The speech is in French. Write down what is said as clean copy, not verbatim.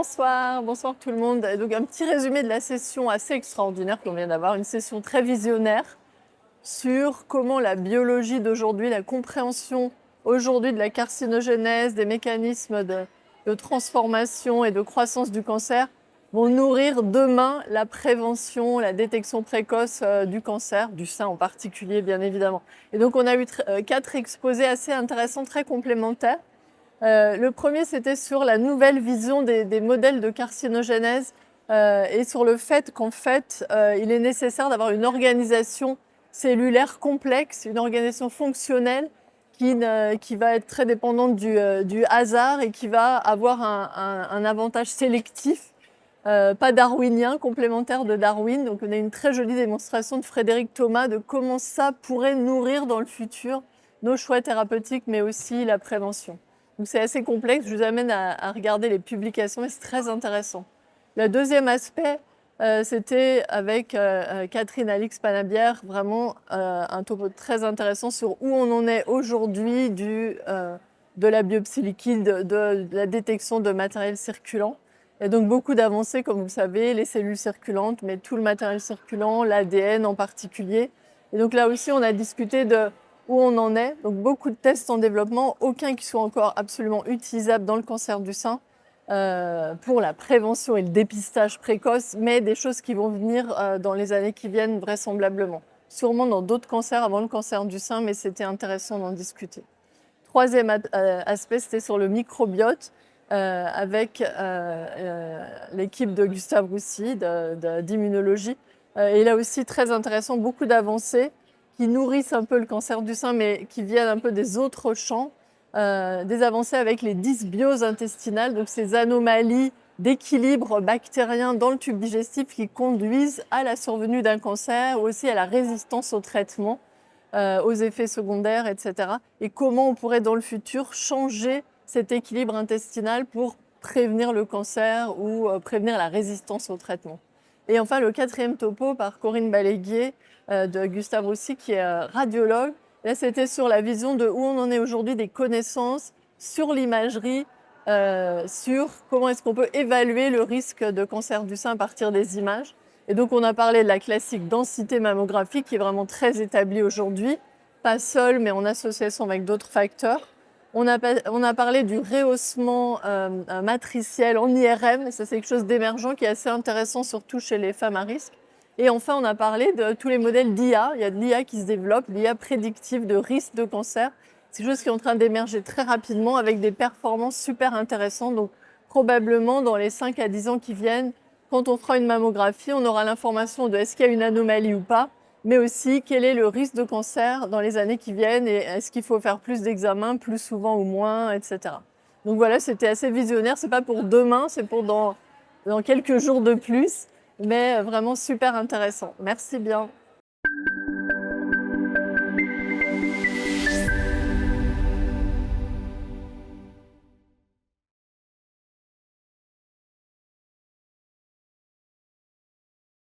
Bonsoir tout le monde. Et donc un petit résumé de la session assez extraordinaire qu'on vient d'avoir, une session très visionnaire sur comment la biologie d'aujourd'hui, la compréhension aujourd'hui de la carcinogénèse, des mécanismes de transformation et de croissance du cancer vont nourrir demain la prévention, la détection précoce du cancer, du sein en particulier bien évidemment. Et donc on a eu 4 exposés assez intéressants, très complémentaires. Le premier, c'était sur la nouvelle vision des modèles de carcinogénèse et sur le fait qu'en fait, il est nécessaire d'avoir une organisation cellulaire complexe, une organisation fonctionnelle qui va être très dépendante du hasard et qui va avoir un avantage sélectif, pas darwinien, complémentaire de Darwin. Donc on a une très jolie démonstration de Frédéric Thomas de comment ça pourrait nourrir dans le futur nos choix thérapeutiques, mais aussi la prévention. Donc c'est assez complexe, je vous amène à regarder les publications et c'est très intéressant. Le deuxième aspect, c'était avec Catherine Alix-Panabière, vraiment un topo très intéressant sur où on en est aujourd'hui de la biopsie liquide, de la détection de matériel circulant. Il y a donc beaucoup d'avancées, comme vous le savez, les cellules circulantes, mais tout le matériel circulant, l'ADN en particulier. Et donc là aussi, on a discuté de où on en est. Donc beaucoup de tests en développement, aucun qui soit encore absolument utilisable dans le cancer du sein pour la prévention et le dépistage précoce, mais des choses qui vont venir dans les années qui viennent vraisemblablement. Sûrement dans d'autres cancers avant le cancer du sein, mais c'était intéressant d'en discuter. Troisième aspect, c'était sur le microbiote avec l'équipe de Gustave Roussy d'immunologie. Et là aussi, très intéressant, beaucoup d'avancées qui nourrissent un peu le cancer du sein, mais qui viennent un peu des autres champs, des avancées avec les dysbioses intestinales, donc ces anomalies d'équilibre bactérien dans le tube digestif qui conduisent à la survenue d'un cancer, ou aussi à la résistance au traitement, aux effets secondaires, etc. Et comment on pourrait dans le futur changer cet équilibre intestinal pour prévenir le cancer ou prévenir la résistance au traitement. Et enfin, le quatrième topo par Corinne Baléguier de Gustave Roussy, qui est radiologue. Là, c'était sur la vision de où on en est aujourd'hui des connaissances sur l'imagerie, sur comment est-ce qu'on peut évaluer le risque de cancer du sein à partir des images. Et donc, on a parlé de la classique densité mammographique qui est vraiment très établie aujourd'hui, pas seule, mais en association avec d'autres facteurs. On a parlé du rehaussement matriciel en IRM, et ça c'est quelque chose d'émergent qui est assez intéressant, surtout chez les femmes à risque. Et enfin, on a parlé de tous les modèles d'IA. Il y a de l'IA qui se développe, l'IA prédictive de risque de cancer. C'est quelque chose qui est en train d'émerger très rapidement avec des performances super intéressantes. Donc, probablement, dans les 5 à 10 ans qui viennent, quand on fera une mammographie, on aura l'information de est-ce qu'il y a une anomalie ou pas, mais aussi quel est le risque de cancer dans les années qui viennent et est-ce qu'il faut faire plus d'examens, plus souvent ou moins, etc. Donc voilà, c'était assez visionnaire. C'est pas pour demain, c'est pour dans quelques jours de plus, mais vraiment super intéressant. Merci bien.